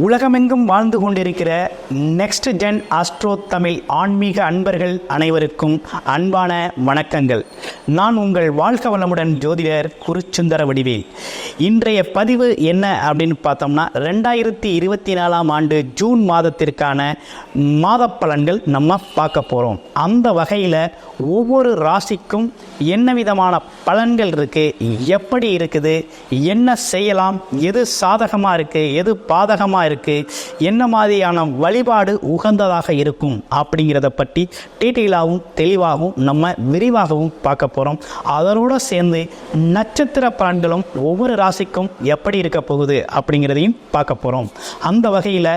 உலகமெங்கும் வாழ்ந்து கொண்டிருக்கிற நெக்ஸ்ட் ஜென் ஆஸ்ட்ரோ தமிழ் ஆன்மீக அன்பர்கள் அனைவருக்கும் அன்பான வணக்கங்கள். நான் உங்கள் வாழ்க வளமுடன் ஜோதிடர் குருச்சுந்தர வடிவேல். இன்றைய பதிவு என்ன அப்படின்னு பார்த்தோம்னா 2024 ஆண்டு ஜூன் மாதத்திற்கான மாத பலன்கள் நம்ம பார்க்க போகிறோம். அந்த வகையில் ஒவ்வொரு ராசிக்கும் என்ன விதமான பலன்கள் இருக்குது, எப்படி இருக்குது, என்ன செய்யலாம், எது சாதகமாக இருக்குது, எது பாதகமாக இருக்குது, என்ன மாதிரியான வழிபாடு உகந்ததாக இருக்கும் அப்படிங்கிறத பற்றி டீட்டெயிலாகவும் தெளிவாகவும் நம்ம விரிவாகவும் பார்க்க போகிறோம். அதனோடு சேர்ந்து நட்சத்திர பலன்களும் ஒவ்வொரு ராசிக்கும் எப்படி இருக்க போகுது அப்படிங்கிறதையும் பார்க்க போகிறோம். அந்த வகையில்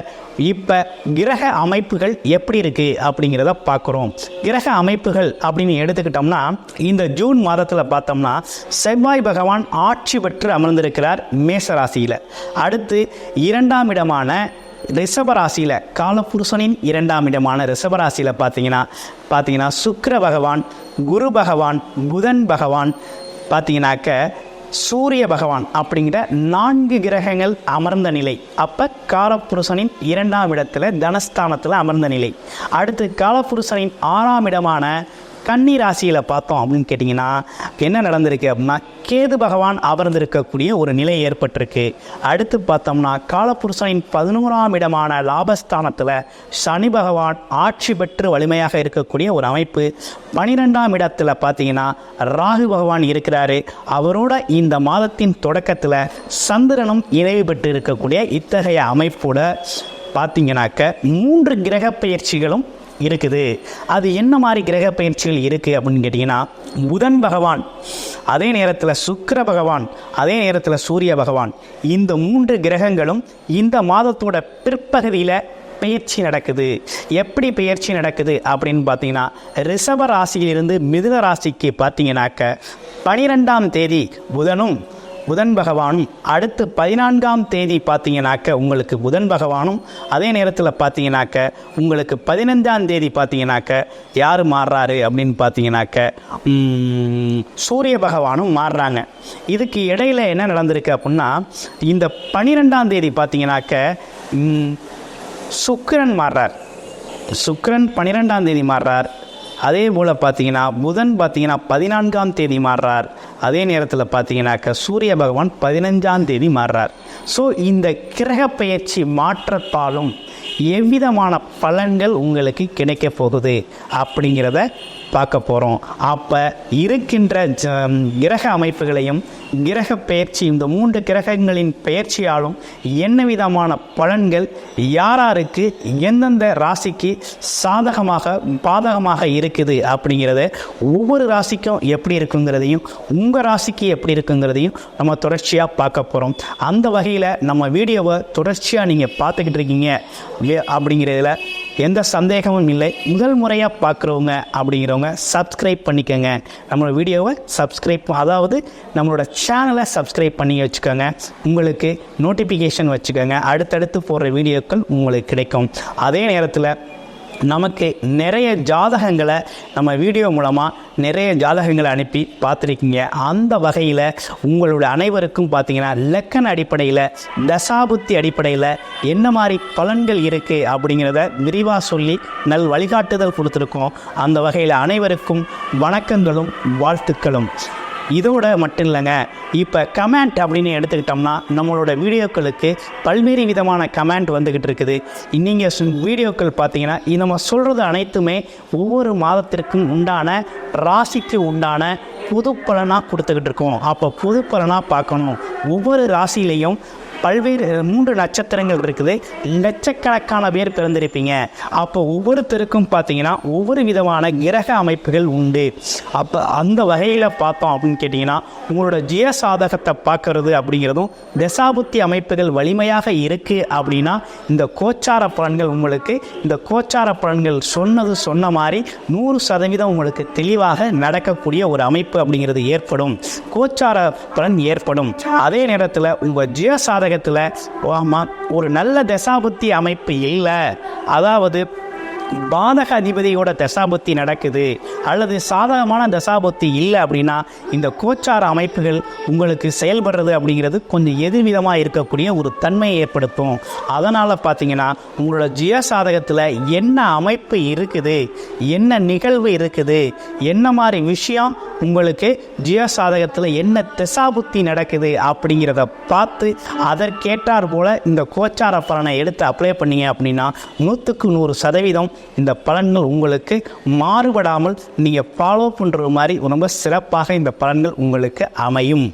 இப்போ கிரக அமைப்புகள் எப்படி இருக்குது அப்படிங்கிறத பார்க்குறோம். கிரக அமைப்புகள் அப்படின்னு எடுத்துக்கிட்டோம்னா இந்த ஜூன் மாதத்தில் பார்த்தோம்னா செவ்வாய் பகவான் ஆட்சி பெற்று அமர்ந்திருக்கிறார் மேசராசியில். அடுத்து 2ஆம் இடமான ரிஷபராசியில், காலபுருஷனின் 2ஆம் இடமான ரிஷபராசியில் பார்த்தீங்கன்னா சுக்கிர பகவான், குரு பகவான், புதன் பகவான், பார்த்தீங்கன்னாக்க சூரிய பகவான் அப்படிங்கிற 4 கிரகங்கள் அமர்ந்த நிலை. அப்போ காலபுருஷனின் 2ஆம் இடத்துல தனஸ்தானத்தில் அமர்ந்த நிலை. அடுத்து காலபுருஷனின் 6ஆம் இடமான கன்னி ராசியில் பார்த்தோம் அப்படின்னு கேட்டிங்கன்னா என்ன நடந்திருக்கு அப்படின்னா கேது பகவான் அமர்ந்திருக்கக்கூடிய ஒரு நிலை ஏற்பட்டிருக்கு. அடுத்து பார்த்தோம்னா காலபுருஷனின் 11ஆம் இடமான லாபஸ்தானத்தில் சனி பகவான் ஆட்சி பெற்று வலிமையாக இருக்கக்கூடிய ஒரு அமைப்பு. 12ஆம் இடத்துல பார்த்தீங்கன்னா ராகு பகவான் இருக்கிறாரு. அவரோட இந்த மாதத்தின் தொடக்கத்தில் சந்திரனும் இணைவு பெற்று இருக்கக்கூடிய இத்தகைய அமைப்போட பார்த்தீங்கன்னாக்க 3 கிரக பயிற்சிகளும் இருக்குது. அது என்ன மாதிரி கிரக பயிற்சிகள் இருக்குது அப்படின்னு கேட்டிங்கன்னா புதன் பகவான், அதே நேரத்தில் சுக்கிர பகவான், அதே நேரத்தில் சூரிய பகவான், இந்த 3 கிரகங்களும் இந்த மாதத்தோட பிற்பகுதியில் பயிற்சி நடக்குது. எப்படி பயிற்சி நடக்குது அப்படின்னு பார்த்தீங்கன்னா ரிஷப ராசியிலிருந்து மிதுன ராசிக்கு பார்த்தீங்கன்னாக்க 12ஆம் தேதி புதன் பகவானும், அடுத்து 14ஆம் தேதி பார்த்தீங்கன்னாக்க உங்களுக்கு புதன் பகவானும், அதே நேரத்தில் பார்த்தீங்கன்னாக்க உங்களுக்கு 15ஆம் தேதி பார்த்தீங்கன்னாக்க யார் மாறுறாரு அப்படின்னு பார்த்தீங்கன்னாக்க சூரிய பகவானும் மாறுறாங்க. இதுக்கு இடையில் என்ன நடந்திருக்கு அப்படின்னா இந்த 12ஆம் தேதி பார்த்தீங்கன்னாக்க சுக்கிரன் மாறுறார். சுக்கிரன் 12ஆம் தேதி மாறுறார். அதே போல் பார்த்தீங்கன்னா புதன் பார்த்தீங்கன்னா 14ஆம் தேதி மாறுறார். அதே நேரத்தில் பார்த்தீங்கன்னாக்க சூரிய பகவான் 15ஆம் தேதி மாறுறார். ஸோ இந்த கிரக பயிற்சி மாற்றத்தாலும் எவ்விதமான பலன்கள் உங்களுக்கு கிடைக்க போகுது அப்படிங்கிறத பார்க்க போகிறோம். அப்போ இருக்கின்ற கிரக அமைப்புகளையும் கிரக பயிற்சி, இந்த 3 கிரகங்களின் பயிற்சியாலும் என்ன விதமான பலன்கள் யாராருக்கு எந்தெந்த ராசிக்கு சாதகமாக பாதகமாக இருக்குது அப்படிங்கிறத, ஒவ்வொரு ராசிக்கும் எப்படி இருக்குங்கிறதையும் உங்கள் ராசிக்கு எப்படி இருக்குங்கிறதையும் நம்ம தொடர்ச்சியாக பார்க்க போகிறோம். அந்த வகையில் நம்ம வீடியோவை தொடர்ச்சியாக நீங்கள் பார்த்துக்கிட்டு இருக்கீங்க அப்படிங்கிறதுல எந்த சந்தேகமும் இல்லை. முதல் முறையாக பார்க்குறவங்க அப்படிங்கிறவங்க சப்ஸ்கிரைப் பண்ணிக்கோங்க. நம்மளோட வீடியோவை அதாவது நம்மளோட சேனலை சப்ஸ்கிரைப் பண்ணி வச்சுக்கோங்க. உங்களுக்கு நோட்டிஃபிகேஷன் வச்சுக்கோங்க. அடுத்தடுத்து போடுற வீடியோக்கள் உங்களுக்கு கிடைக்கும். அதே நேரத்தில் நமக்கு நிறைய ஜாதகங்களை நம்ம வீடியோ மூலமாக நிறைய ஜாதகங்களை அனுப்பி பார்த்துருக்கீங்க. அந்த வகையில் உங்களுடைய அனைவருக்கும் பார்த்தீங்கன்னா லக்கண அடிப்படையில், தசாபுத்தி அடிப்படையில் என்ன மாதிரி பலன்கள் இருக்குது அப்படிங்கிறத விரிவாக சொல்லி நல் வழிகாட்டுதல் கொடுத்துருக்கோம். அந்த வகையில் அனைவருக்கும் வணக்கங்களும் வாழ்த்துக்களும். இதோட மட்டும் இல்லைங்க, இப்போ கமெண்ட் அப்படின்னு எடுத்துக்கிட்டோம்னா நம்மளோட வீடியோக்களுக்கு பல்வேறு விதமான கமெண்ட் வந்துக்கிட்டு இருக்குது. நீங்கள் வீடியோக்கள் பார்த்தீங்கன்னா நம்ம சொல்கிறது அனைத்துமே ஒவ்வொரு மாதத்திற்கும் உண்டான ராசிக்கு உண்டான புது பலனாக கொடுத்துக்கிட்டு இருக்கோம். அப்போ புது பலனாக பார்க்கணும். ஒவ்வொரு ராசியிலையும் பல்வேறு 3 நட்சத்திரங்கள் இருக்குது. லட்சக்கணக்கான பேர் பிறந்திருப்பீங்க. அப்போ ஒவ்வொருத்தருக்கும் பார்த்தீங்கன்னா ஒவ்வொரு விதமான கிரக அமைப்புகள் உண்டு. அப்போ அந்த வகையில் பார்த்தோம் அப்படின்னு கேட்டிங்கன்னா உங்களோட ஜெய சாதகத்தை பார்க்கறது அப்படிங்கிறதும் தசாபுத்தி அமைப்புகள் வலிமையாக இருக்குது அப்படின்னா இந்த கோச்சார பலன்கள் உங்களுக்கு, இந்த கோச்சார பலன்கள் சொன்ன மாதிரி 100% உங்களுக்கு தெளிவாக நடக்கக்கூடிய ஒரு அமைப்பு அப்படிங்கிறது ஏற்படும். கோச்சார பலன் ஏற்படும். அதே நேரத்தில் உங்கள் ஜெய சாதகத்தில் ஒரு நல்ல தசாபுத்தி அமைப்பு இல்லை, அதாவது பாதக அதிபதியோட தசாபுத்தி நடக்குது அல்லது சாதகமான தசாபுத்தி இல்லை அப்படின்னா இந்த கோச்சார அமைப்புகள் உங்களுக்கு செயல்படுறது அப்படிங்கிறது கொஞ்சம் எதிர்விதமாக இருக்கக்கூடிய ஒரு தன்மையை ஏற்படுத்தும். அதனால் பார்த்தீங்கன்னா உங்களோட ஜீவசாதகத்தில் என்ன அமைப்பு இருக்குது, என்ன நிகழ்வு இருக்குது, என்ன மாதிரி விஷயம் உங்களுக்கு ஜீவசாதகத்தில் என்ன தசாபுத்தி நடக்குது அப்படிங்கிறத பார்த்து அதற்கேற்றார் போல் இந்த கோச்சார பலனை எடுத்து அப்ளை பண்ணீங்க அப்படின்னா 100% இந்த பலன்கள் உங்களுக்கு மாறுபடாமல் நீங்கள் ஃபாலோ பண்ணுற மாதிரி ரொம்ப சிறப்பாக இந்த பலன்கள் உங்களுக்கு அமையும்.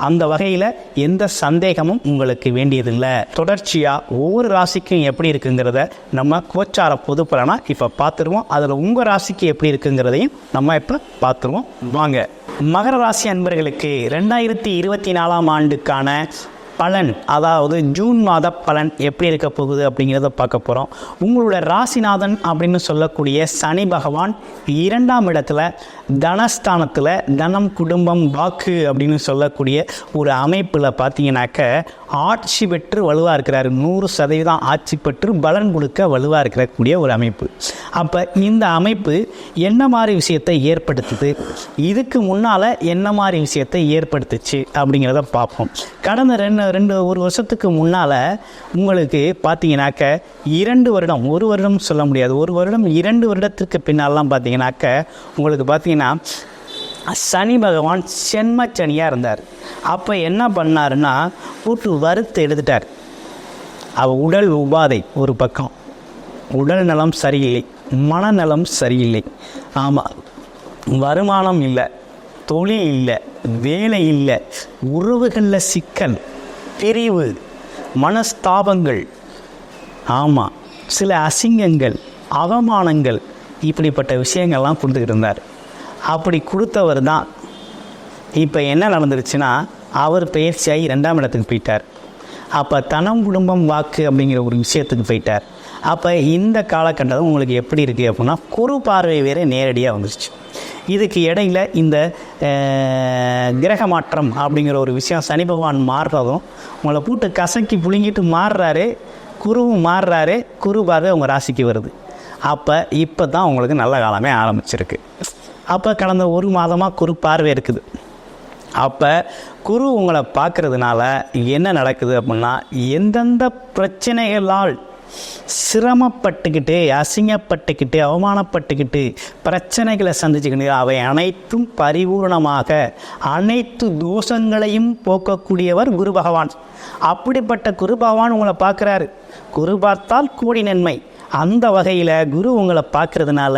அந்த வகையில் எந்த சந்தேகமும் உங்களுக்கு வேண்டியதில்லை. தொடர்ச்சியாக ஒவ்வொரு ராசிக்கும் எப்படி இருக்குங்கிறத நம்ம கோச்சார பொது பலனாக இப்போ பார்த்துருவோம். அதில் உங்கள் ராசிக்கு எப்படி இருக்குங்கிறதையும் நம்ம இப்போ பார்த்துருவோம். வாங்க. மகர ராசி அன்பர்களுக்கு 2024 ஆண்டுக்கான பலன், அதாவது ஜூன் மாத பலன் எப்படி இருக்க போகுது அப்படிங்கிறத பார்க்க போகிறோம். உங்களோட ராசிநாதன் அப்படின்னு சொல்லக்கூடிய சனி பகவான் 2ஆம் இடத்துல தனஸ்தானத்தில் தனம் குடும்பம் வாக்கு அப்படின்னு சொல்லக்கூடிய ஒரு அமைப்பில் பார்த்தீங்கன்னாக்க ஆட்சி பெற்று வலுவாக இருக்கிறார். 100% ஆட்சி பெற்று பலன் கொடுக்க வலுவாக இருக்கக்கூடிய ஒரு அமைப்பு. அப்போ இந்த அமைப்பு என்ன மாதிரி விஷயத்தை ஏற்படுத்துது, இதுக்கு முன்னால் என்ன மாதிரி விஷயத்தை ஏற்படுத்துச்சு அப்படிங்கிறத பார்ப்போம். கடந்த ஒரு வருஷத்துக்கு முன்னால் உங்களுக்கு பார்த்தீங்கன்னாக்க 2 வருடம், 1 வருடம் சொல்ல முடியாது, 1 வருடம் 2 வருடத்திற்கு பின்னாலாம் பார்த்தீங்கன்னாக்க உங்களுக்கு பார்த்தீங்கன்னா சனி பகவான் சென்மச்சனியாக இருந்தார். அப்போ என்ன பண்ணாருன்னா போட்டு வறுத்து எடுத்துட்டார். உடல் உபாதை ஒரு பக்கம், உடல் நலம் சரியில்லை, மனநலம் சரியில்லை, ஆமாம், வருமானம் இல்லை, தொழில் இல்லை, வேலை இல்லை, உறவுகளில் சிக்கல், பிரிவு, மனஸ்தாபங்கள், ஆமாம், சில அசிங்கங்கள், அவமானங்கள், இப்படிப்பட்ட விஷயங்கள்லாம் கொடுத்துக்கிட்டு இருந்தார். அப்படி கொடுத்தவர் தான் இப்போ என்ன நடந்துருச்சுன்னா அவர் பயிற்சியாகி 2ஆம் இடத்துக்கு போயிட்டார். அப்போ தனம் குடும்பம் வாக்கு அப்படிங்கிற ஒரு விஷயத்துக்கு போயிட்டார். அப்போ இந்த காலகட்டம் உங்களுக்கு எப்படி இருக்குது அப்படின்னா குரு பார்வை வேறு நேரடியாக வந்துருச்சு. இதுக்கு இடையில் இந்த கிரக மாற்றம் அப்படிங்கிற ஒரு விஷயம் சனி பகவான் மாறுறதும் உங்களை போட்டு கசக்கி புழுங்கிட்டு மாறுறாரு, குருவும் மாறுறாரு, குரு பார்வை உங்கள் ராசிக்கு வருது. அப்போ இப்போ தான் உங்களுக்கு நல்ல காலமே ஆரம்பிச்சிருக்கு. அப்போ கடந்த 1 மாதமாக குரு பார்வை இருக்குது. அப்போ குரு உங்களை பார்க்கறதுனால என்ன நடக்குது அப்படின்னா எந்தெந்த பிரச்சனைகளால் சிரமப்பட்டுக்கிட்டு, அசிங்கப்பட்டுக்கிட்டு, அவமானப்பட்டுக்கிட்டு பிரச்சனைகளை சந்திச்சுக்கிட்டு அவை அனைத்தும் பரிபூர்ணமாக அனைத்து தோஷங்களையும் போக்கக்கூடியவர் குரு பகவான். அப்படிப்பட்ட குரு பகவான் உங்களை பார்க்குறாரு. குரு பார்த்தால் கோடி நன்மை. அந்த வகையில் குரு உங்களை பார்க்கறதுனால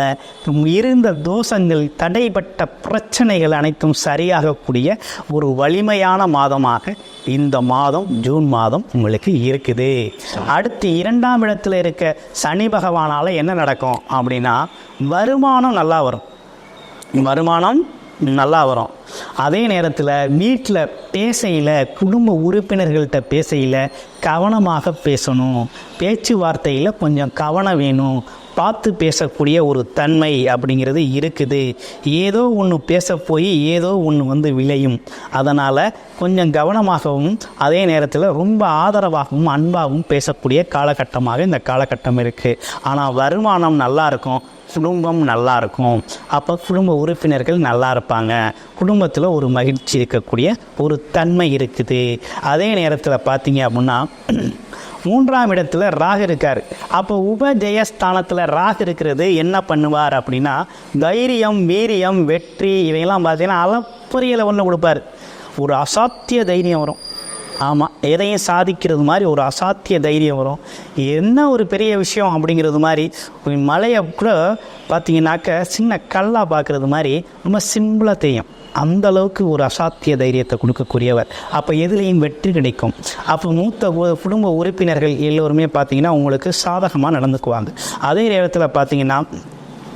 இருந்த தோஷங்கள், தடைப்பட்ட பிரச்சனைகள் அனைத்தும் சரியாகக்கூடிய ஒரு வலிமையான மாதமாக இந்த மாதம் ஜூன் மாதம் உங்களுக்கு இருக்குது. அடுத்து 2ஆம் இடத்துல இருக்க சனி பகவானால் என்ன நடக்கும் அப்படின்னா வருமானம் நல்லா வரும், வருமானம் நல்லா வரும். அதே நேரத்தில் வீட்டில் பேசையில், குடும்ப உறுப்பினர்கள்ட்ட பேசையில் கவனமாக பேசணும். பேச்சுவார்த்தையில் கொஞ்சம் கவனம் வேணும். பார்த்து பேசக்கூடிய ஒரு தன்மை அப்படிங்கிறது இருக்குது. ஏதோ ஒன்று பேச போய் ஏதோ ஒன்று விளையும். அதனால் கொஞ்சம் கவனமாகவும் அதே நேரத்தில் ரொம்ப ஆதரவாகவும் அன்பாகவும் பேசக்கூடிய காலகட்டமாக இந்த காலகட்டம் இருக்குது. ஆனால் வருமானம் நல்லா இருக்கும், குடும்பம் நல்லா இருக்கும். அப்போ குடும்ப உறுப்பினர்கள் நல்லா இருப்பாங்க, குடும்பத்தில் ஒரு மகிழ்ச்சி இருக்கக்கூடிய ஒரு தன்மை இருக்குது. அதே நேரத்தில் பார்த்தீங்க அப்படின்னா 3ஆம் இடத்துல ராகு இருக்கார். அப்போ உபஜெயஸ்தானத்தில் ராகு இருக்கிறது என்ன பண்ணுவார் அப்படின்னா தைரியம், வீரியம், வெற்றி இவையெல்லாம் பார்த்தீங்கன்னா அளப்பரியலை ஒன்று கொடுப்பார். ஒரு அசாத்திய தைரியம் வரும். ஆமாம், எதையும் சாதிக்கிறது மாதிரி ஒரு அசாத்திய தைரியம் வரும். என்ன ஒரு பெரிய விஷயம் அப்படிங்கிறது மாதிரி மலையை கூட பார்த்தீங்கன்னாக்க சின்ன கல்லாக பார்க்குறது மாதிரி ரொம்ப சிம்பிளாக தெரியும். அந்தளவுக்கு ஒரு அசாத்திய தைரியத்தை கொடுக்கக்கூடியவர். அப்போ எதுலேயும் வெற்றி கிடைக்கும். அப்போ மூத்த குடும்ப உறுப்பினர்கள் எல்லோருமே பார்த்திங்கன்னா உங்களுக்கு சாதகமாக நடந்துக்குவாங்க. அதே நேரத்தில் பார்த்திங்கன்னா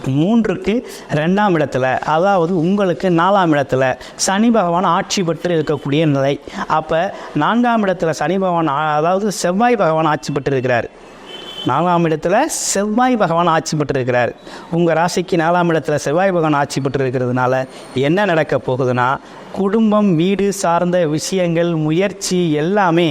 3க்கு 2ஆம் இடத்துல, அதாவது உங்களுக்கு 4ஆம் இடத்துல சனி பகவான் ஆட்சி பெற்று இருக்கக்கூடிய நிலை. அப்போ 4ஆம் இடத்துல சனி பகவான், அதாவது செவ்வாய் பகவான் ஆட்சி பெற்று இருக்கிறார். 4ஆம் இடத்துல செவ்வாய் பகவான் ஆட்சி பெற்றிருக்கிறார். உங்கள் ராசிக்கு 4ஆம் இடத்துல செவ்வாய் பகவான் ஆட்சி பெற்றிருக்கிறதுனால என்ன நடக்க போகுதுன்னா குடும்பம், வீடு சார்ந்த விஷயங்கள், முயற்சி எல்லாமே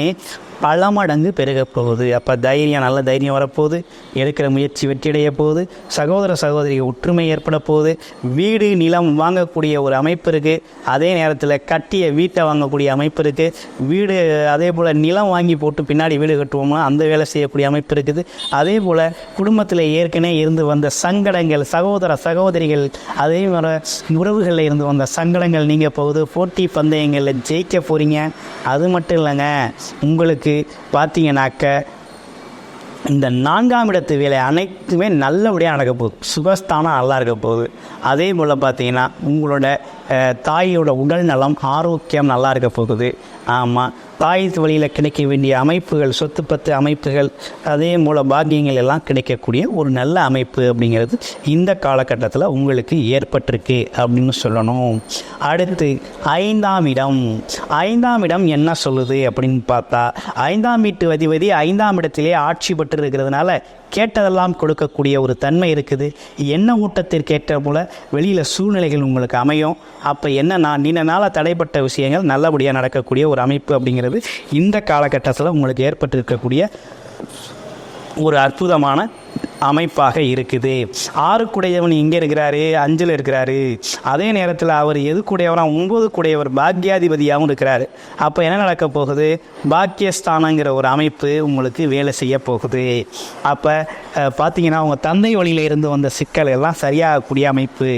பல மடங்கு பெருக போகுது. அப்போ தைரியம், நல்ல தைரியம் வரப்போகுது. எடுக்கிற முயற்சி வெற்றியடைய போகுது. சகோதர சகோதரி ஒற்றுமை ஏற்பட போகுது. வீடு நிலம் வாங்கக்கூடிய ஒரு அமைப்பு இருக்குது. அதே நேரத்தில் கட்டிய வீட்டை வாங்கக்கூடிய அமைப்பு இருக்குது. வீடு அதே போல் நிலம் வாங்கி போட்டு பின்னாடி வீடு கட்டுவோம்னா அந்த வேலை செய்யக்கூடிய அமைப்பு இருக்குது. அதே போல் குடும்பத்தில் ஏற்கனவே இருந்து வந்த சங்கடங்கள், சகோதர சகோதரிகள் அதே மாதிரி உறவுகளில் இருந்து வந்த சங்கடங்கள் நீங்கள் போகுது. போட்டி பந்தயங்களில் ஜெயிக்க போகிறீங்க. அது மட்டும் இல்லைங்க, உங்களுக்கு பார்த்தீங்கன்னாக்க இந்த 4ஆம் இடத்து வேலை அனைத்துமே நல்லபடியாக நடக்க போகுது. சுகஸ்தானம் நல்லா இருக்க போகுது. அதே போல் பார்த்தீங்கன்னா உங்களோட தாயோட உடல் நலம், ஆரோக்கியம் நல்லா இருக்க போகுது. ஆமாம், தாய் வழியில் கிடைக்க வேண்டிய அமைப்புகள், சொத்து பத்து அமைப்புகள், அதே போல் பாக்கியங்கள் எல்லாம் கிடைக்கக்கூடிய ஒரு நல்ல அமைப்பு அப்படிங்கிறது இந்த காலகட்டத்தில் உங்களுக்கு ஏற்பட்டிருக்கு அப்படின்னு சொல்லணும். அடுத்து 5ஆம் இடம். 5ஆம் இடம் என்ன சொல்லுது அப்படின்னு பார்த்தா, 5ஆம் வீட்டு அதிபதி 5ஆம் இடத்திலே ஆட்சி பெற்று இருக்கிறதுனால கேட்டதெல்லாம் கொடுக்கக்கூடிய ஒரு தன்மை இருக்குது. எண்ண ஊட்டத்திற்கேற்ற போல் வெளியில் சூழ்நிலைகள் உங்களுக்கு அமையும். அப்போ என்னன்னா, நீண்ட நாளாக தடைப்பட்ட விஷயங்கள் நல்லபடியாக நடக்கக்கூடிய ஒரு அமைப்பு அப்படிங்கிறது இந்த காலகட்டத்தில் உங்களுக்கு ஏற்பட்டிருக்கக்கூடிய ஒரு அற்புதமான அமைப்பாக இருக்குது. 6 இங்கே இருக்கிறாரு, 5 இருக்கிறாரு. அதே நேரத்தில் அவர் எதுக்குடையவராக 9 பாக்கியாதிபதியாகவும் இருக்கிறாரு. அப்போ என்ன நடக்க போகுது, பாக்கியஸ்தானங்கிற ஒரு அமைப்பு உங்களுக்கு வேலை செய்ய போகுது. அப்போ பார்த்தீங்கன்னா உங்கள் தந்தை வழியில் இருந்து வந்த சிக்கல் எல்லாம் சரியாகக்கூடிய அமைப்பு.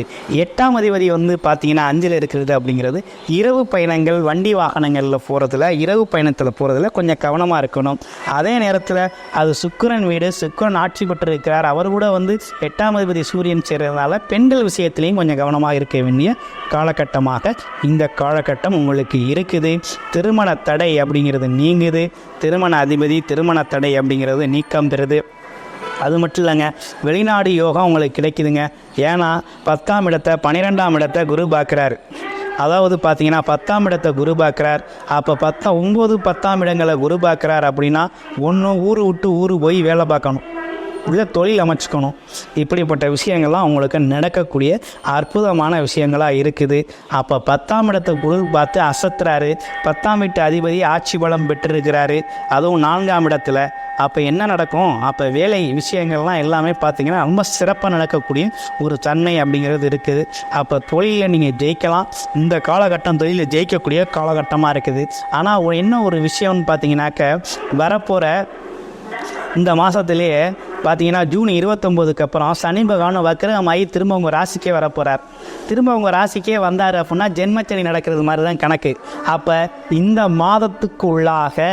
8ஆம் அதிபதி பார்த்தீங்கன்னா 5 இருக்கிறது அப்படிங்கிறது இரவு பயணங்கள், வண்டி வாகனங்களில் போகிறதுல, இரவு பயணத்தில் போகிறதுல கொஞ்சம் கவனமாக இருக்கணும். அதே நேரத்தில் அது சுக்கிரன் வீடு, சுக்கிரன் ஆட்சி பெற்றிருக்கிறார். அவர் கூட 8ஆம் அதிபதி சூரியன் சேர்றதுனால பெண்கள் விஷயத்திலையும் கொஞ்சம் கவனமாக இருக்க வேண்டிய காலகட்டமாக இந்த காலகட்டம் உங்களுக்கு இருக்குது. திருமண தடை அப்படிங்கிறது நீங்குது. திருமண அதிபதி திருமண தடை அப்படிங்கிறது நீக்கம் பெறுது. அது மட்டும் இல்லைங்க, வெளிநாடு யோகம் உங்களுக்கு கிடைக்குதுங்க. ஏன்னா 10ஆம் இடத்தை 12ஆம் இடத்தை குரு பார்க்குறாரு. அதாவது பார்த்தீங்கன்னா 10ஆம் இடத்தை குரு பார்க்குறார். அப்போ 9, 10ஆம் இடங்களை குரு பார்க்குறார் அப்படின்னா, ஒன்று ஊர் விட்டு ஊர் போய் வேலை பார்க்கணும், இல்லை தொழில் அமைச்சுக்கணும். இப்படிப்பட்ட விஷயங்கள்லாம் உங்களுக்கு நடக்கக்கூடிய அற்புதமான விஷயங்களாக இருக்குது. அப்போ 10ஆம் இடத்தை குரு பார்த்து அசத்துறாரு. 10ஆம் வீட்டு அதிபதி ஆட்சி பலம் பெற்றிருக்கிறாரு, அதுவும் 4ஆம் இடத்துல. அப்போ என்ன நடக்கும், அப்போ வேலை விஷயங்கள்லாம் எல்லாமே பார்த்திங்கன்னா ரொம்ப சிறப்பாக நடக்கக்கூடிய ஒரு தன்மை அப்படிங்கிறது இருக்குது. அப்போ தொழிலில் நீங்கள் ஜெயிக்கலாம். இந்த காலகட்டம் தொழிலில் ஜெயிக்கக்கூடிய காலகட்டமாக இருக்குது. ஆனால் என்ன ஒரு விஷயம்னு பார்த்தீங்கன்னாக்க, வரப்போகிற இந்த மாதத்துலேயே பார்த்தீங்கன்னா ஜூன் 29க்கு அப்புறம் சனி பகவான் வக்ரமாகி திரும்ப உங்கள் ராசிக்கே வரப்போகிறார். திரும்ப உங்கள் ராசிக்கே வந்தார் அப்படின்னா ஜென்மச்சனி நடக்கிறது மாதிரி தான் கணக்கு. அப்போ இந்த மாதத்துக்குள்ளாக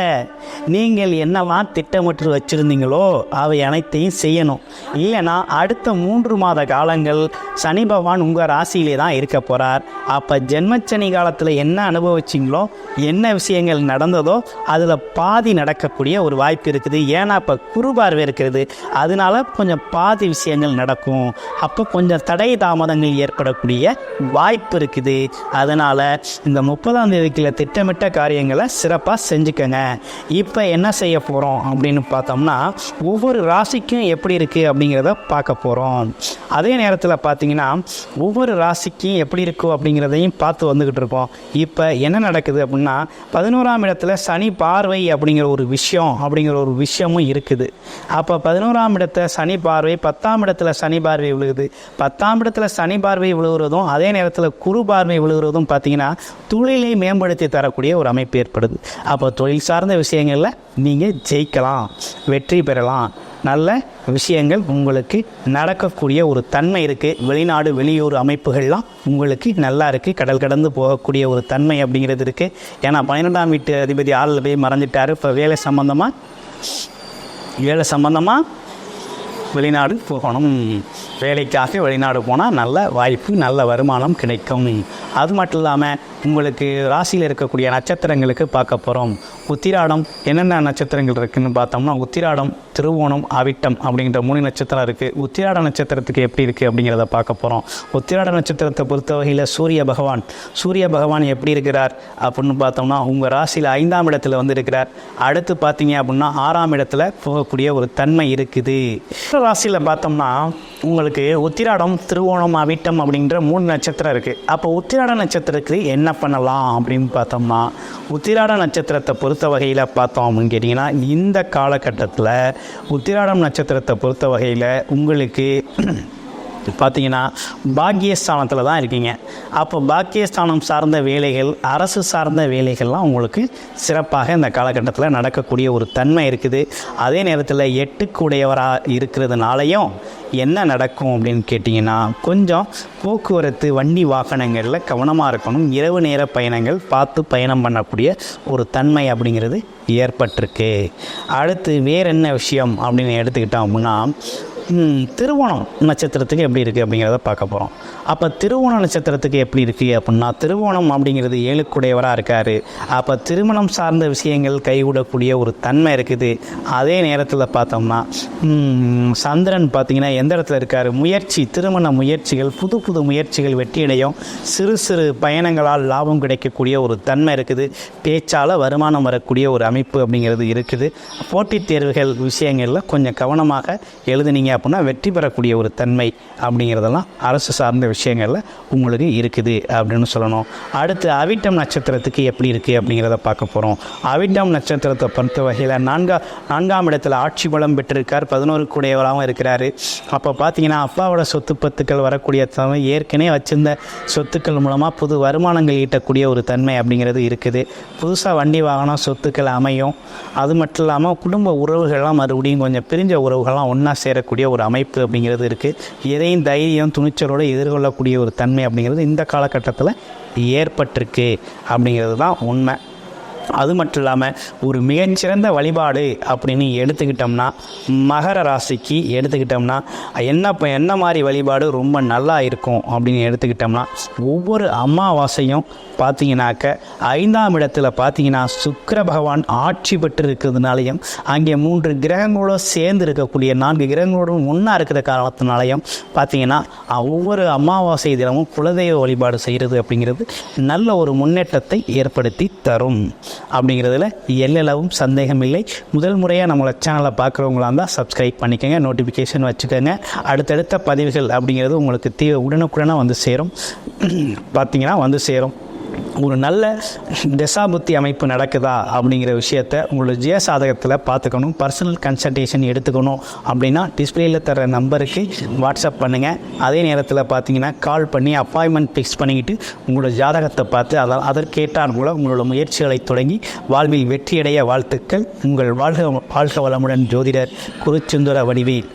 நீங்கள் என்னவெல்லாம் திட்டமிட்டு வச்சுருந்தீங்களோ அவை அனைத்தையும் செய்யணும். இல்லைன்னா அடுத்த 3 மாத காலங்கள் சனி பகவான் உங்கள் ராசியிலே தான் இருக்க போகிறார். அப்போ ஜென்மச்சனி காலத்தில் என்ன அனுபவிச்சிங்களோ, என்ன விஷயங்கள் நடந்ததோ அதில் பாதி நடக்கக்கூடிய ஒரு வாய்ப்பு இருக்குது. ஏன்னா இப்போ குரு பார்வை இருக்கிறது, அதனால கொஞ்சம் பாதி விஷயங்கள் நடக்கும். அப்போ கொஞ்சம் தடை தாமதங்கள் ஏற்படக்கூடிய வாய்ப்பு இருக்குது. அதனால் இந்த 30ஆம் தேதிக்குள்ள திட்டமிட்ட காரியங்களை சிறப்பாக செஞ்சுக்கங்க. இப்போ என்ன செய்ய போகிறோம் அப்படின்னு பார்த்தோம்னா, ஒவ்வொரு ராசிக்கும் எப்படி இருக்குது அப்படிங்கிறத பார்க்க போகிறோம். அதே நேரத்தில் பார்த்தீங்கன்னா ஒவ்வொரு ராசிக்கும் எப்படி இருக்கும் அப்படிங்கிறதையும் பார்த்து வந்துக்கிட்டு இருக்கோம். இப்போ என்ன நடக்குது அப்படின்னா, 11ஆம் இடத்துல சனி பார்வை அப்படிங்கிற ஒரு விஷயமும் இருக்குது. அப்போ 11ஆம் இடத்தை சனி பார்வை, 10ஆம் இடத்துல சனி பார்வை விழுகுது. 10ஆம் இடத்துல சனி பார்வை விழுகிறதும் அதே நேரத்தில் குரு பார்வை விழுகிறதும் பார்த்தீங்கன்னா தொழிலை மேம்படுத்தி தரக்கூடிய ஒரு அமைப்பு ஏற்படுது. அப்போ தொழில் சார்ந்த விஷயங்களில் நீங்கள் ஜெயிக்கலாம், வெற்றி பெறலாம், நல்ல விஷயங்கள் உங்களுக்கு நடக்கக்கூடிய ஒரு தன்மை இருக்குது. வெளிநாடு வெளியூர் அமைப்புகள்லாம் உங்களுக்கு நல்லா இருக்குது. கடல் கடந்து போகக்கூடிய ஒரு தன்மை அப்படிங்கிறது இருக்குது. ஏன்னா 12ஆம் வீட்டு அதிபதி 6ல் போய் மறைஞ்சிட்டார். இப்போ வேலை சம்பந்தமாக வெளிநாடு போகணும். வேலைக்காக வெளிநாடு போனால் நல்ல வாய்ப்பு, நல்ல வருமானம் கிடைக்கும். அது மட்டும் இல்லாமல் உங்களுக்கு ராசியில் இருக்கக்கூடிய நட்சத்திரங்களுக்கு பார்க்க போகிறோம். உத்திராடம் என்னென்ன நட்சத்திரங்கள் இருக்குதுன்னு பார்த்தோம்னா, உத்திராடம், திருவோணம், அவிட்டம் அப்படிங்கிற 3 நட்சத்திரம் இருக்குது. உத்திராட நட்சத்திரத்துக்கு எப்படி இருக்குது அப்படிங்கிறத பார்க்க போகிறோம். உத்திராட நட்சத்திரத்தை பொறுத்த வகையில் சூரிய பகவான் எப்படி இருக்கிறார் அப்படின்னு பார்த்தோம்னா, உங்கள் ராசியில் 5ஆம் இடத்துல இருக்கிறார். அடுத்து பார்த்தீங்க அப்படின்னா 6ஆம் இடத்துல போகக்கூடிய ஒரு தன்மை இருக்குது. ராசியில் பார்த்தோம்னா உங்களுக்கு உத்திராடம், திருவோணம், அவிட்டம் அப்படிங்கிற 3 நட்சத்திரம் இருக்குது. அப்போ உத்திராட நட்சத்திரத்துக்கு என்ன பண்ணலாம் அப்படின்னு பார்த்தோம்னா, உத்திராட நட்சத்திரத்தை பொறுத்த வகையில் பார்த்தோம் அப்படின்னு கேட்டிங்கன்னா, இந்த காலகட்டத்தில் உத்திராடம் நட்சத்திரத்தை பொறுத்த வகையில் உங்களுக்கு பார்த்தீங்கன்னா பாக்கியஸ்தானத்தில் தான் இருக்கீங்க. அப்போ பாக்கியஸ்தானம் சார்ந்த வேலைகள், அரசு சார்ந்த வேலைகள்லாம் உங்களுக்கு சிறப்பாக இந்த காலகட்டத்தில் நடக்கக்கூடிய ஒரு தன்மை இருக்குது. அதே நேரத்தில் 8க்கு உடையவராக இருக்கிறதுனாலையும் என்ன நடக்கும் அப்படின்னு கேட்டிங்கன்னா, கொஞ்சம் போக்குவரத்து வண்டி வாகனங்களில் கவனமாக இருக்கணும். இரவு நேர பயணங்கள் பார்த்து பயணம் பண்ணக்கூடிய ஒரு தன்மை அப்படிங்கிறது ஏற்பட்டிருக்கு. அடுத்து வேறு என்ன விஷயம் அப்படின்னு எடுத்துக்கிட்டோம் அப்படின்னா, திருவோணம் நட்சத்திரத்துக்கு எப்படி இருக்குது அப்படிங்கிறத பார்க்க போகிறோம். அப்போ திருவோண நட்சத்திரத்துக்கு எப்படி இருக்குது அப்படின்னா, திருவோணம் அப்படிங்கிறது 7க்குடையவராக இருக்கார். அப்போ திருமணம் சார்ந்த விஷயங்கள் கைகூடக்கூடிய ஒரு தன்மை இருக்குது. அதே நேரத்தில் பார்த்தோம்னா சந்திரன் பார்த்திங்கன்னா எந்த இடத்துல இருக்கார், திருமண முயற்சிகள், புது புது முயற்சிகள் வெற்றியடையும். சிறு சிறு பயணங்களால் லாபம் கிடைக்கக்கூடிய ஒரு தன்மை இருக்குது. பேச்சால் வருமானம் வரக்கூடிய ஒரு அமைப்பு அப்படிங்கிறது இருக்குது. போட்டித் தேர்வுகள் விஷயங்களில் கொஞ்சம் கவனமாக எழுதுனீங்க அப்படின்னா வெற்றி பெறக்கூடிய ஒரு தன்மை அப்படிங்கிறதெல்லாம் அரசு சார்ந்த விஷயங்களில் உங்களுக்கு இருக்குது அப்படின்னு சொல்லணும். அடுத்து அவிட்டம் நட்சத்திரத்துக்கு எப்படி இருக்குது அப்படிங்கிறத பார்க்க போகிறோம். அவிட்டம் நட்சத்திரத்தை பொறுத்த வகையில் நான்காம் இடத்துல ஆட்சி பலம் பெற்றிருக்கார். 11க்குடையவராகவும் இருக்கிறாரு. அப்போ பார்த்தீங்கன்னா அப்பாவோட சொத்து பத்துக்கள் வரக்கூடிய தன்மை, ஏற்கனவே வச்சிருந்த சொத்துக்கள் மூலமாக புது வருமானங்கள் ஈட்டக்கூடிய ஒரு தன்மை அப்படிங்கிறது இருக்குது. புதுசாக வண்டி வாகனம் சொத்துக்கள் அமையும். அது மட்டும் இல்லாமல் குடும்ப உறவுகள்லாம் மறுபடியும் கொஞ்சம் பிரிஞ்ச உறவுகள்லாம் ஒன்றா சேரக்கூடிய ஒரு அமைப்பு அப்படிங்கிறது இருக்குது. எதையும் தைரியம் துணிச்சலோடு எதிர்கொள்ளக்கூடிய ஒரு தன்மை அப்படிங்கிறது இந்த காலகட்டத்தில் ஏற்பட்டிருக்கு அப்படிங்கிறது தான் உண்மை. அது மட்டும் இல்லாமல் ஒரு மிகச்சிறந்த வழிபாடு அப்படின்னு எடுத்துக்கிட்டோம்னா, மகர ராசிக்கு எடுத்துக்கிட்டோம்னா என்ன மாதிரி வழிபாடு ரொம்ப நல்லா இருக்கும் அப்படின்னு எடுத்துக்கிட்டோம்னா, ஒவ்வொரு அமாவாசையும் பார்த்தீங்கன்னாக்க 5ஆம் இடத்துல பார்த்தீங்கன்னா சுக்கிர பகவான் ஆட்சி பெற்று இருக்கிறதுனாலையும், அங்கே 3 கிரகங்களோடு சேர்ந்து இருக்கக்கூடிய 4 கிரகங்களோடும் ஒன்றா இருக்கிற காரணத்தினாலையும் பார்த்தீங்கன்னா ஒவ்வொரு அமாவாசை தினமும் குலதெய்வ வழிபாடு செய்கிறது அப்படிங்கிறது நல்ல ஒரு முன்னேற்றத்தை ஏற்படுத்தி தரும் அப்படிங்கிறதுல எல்லளவும் சந்தேகம் இல்லை. முதல் முறையாக நம்மளோட சேனலை பார்க்குறவங்களா இருந்தால் சப்ஸ்கிரைப் பண்ணிக்கோங்க, நோட்டிஃபிகேஷன் வச்சுக்கோங்க. அடுத்தடுத்த பதிவுகள் அப்படிங்கிறது உங்களுக்கு உடனுக்குடனாக வந்து சேரும். பார்த்தீங்கன்னா வந்து சேரும். ஒரு நல்ல தசாபுத்தி அமைப்பு நடக்குதா அப்படிங்கிற விஷயத்தை உங்களோட ஜீவசாதகத்தில் பார்த்துக்கணும். பர்சனல் கன்சல்டேஷன் எடுத்துக்கணும் அப்படின்னா டிஸ்பிளேயில் தர நம்பருக்கு வாட்ஸ்அப் பண்ணுங்கள். அதே நேரத்தில் பார்த்தீங்கன்னா கால் பண்ணி அப்பாயின்மெண்ட் ஃபிக்ஸ் பண்ணிக்கிட்டு உங்களோட ஜாதகத்தை பார்த்து அதற்கேற்றார் கூட உங்களோட முயற்சிகளை தொடங்கி வாழ்வில் வெற்றியடைய வாழ்த்துக்கள். உங்கள் வாழ்க வளமுடன் ஜோதிடர் குருச்சுந்தர வடிவேல்.